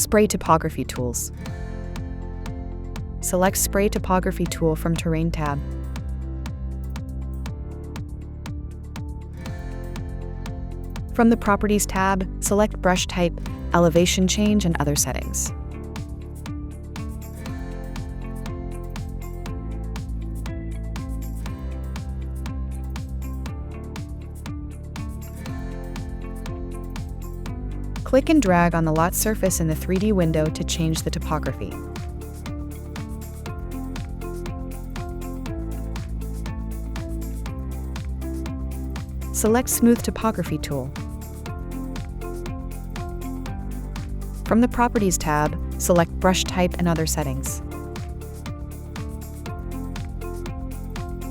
Spray Typography Tools. Select Spray Typography tool from Terrain tab. From the Properties tab, select Brush Type, Elevation Change, and other settings. Click and drag on the lot surface in the 3D window to change the typography. Select Smooth Typography tool. From the Properties tab, select Brush Type and other settings.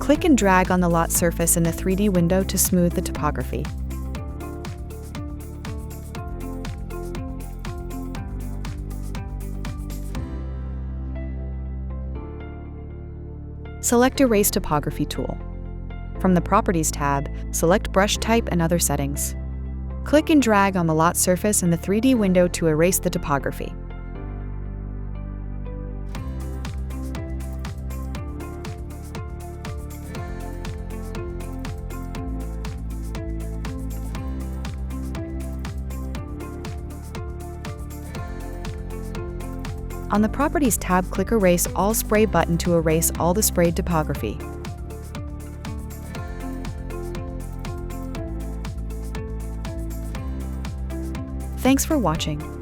Click and drag on the lot surface in the 3D window to smooth the typography. Select Erase Typography tool. From the Properties tab, select Brush Type and other settings. Click and drag on the lot surface in the 3D window to erase the typography. On the Properties tab, click Erase All Spray button to erase all the sprayed typography. Thanks for watching.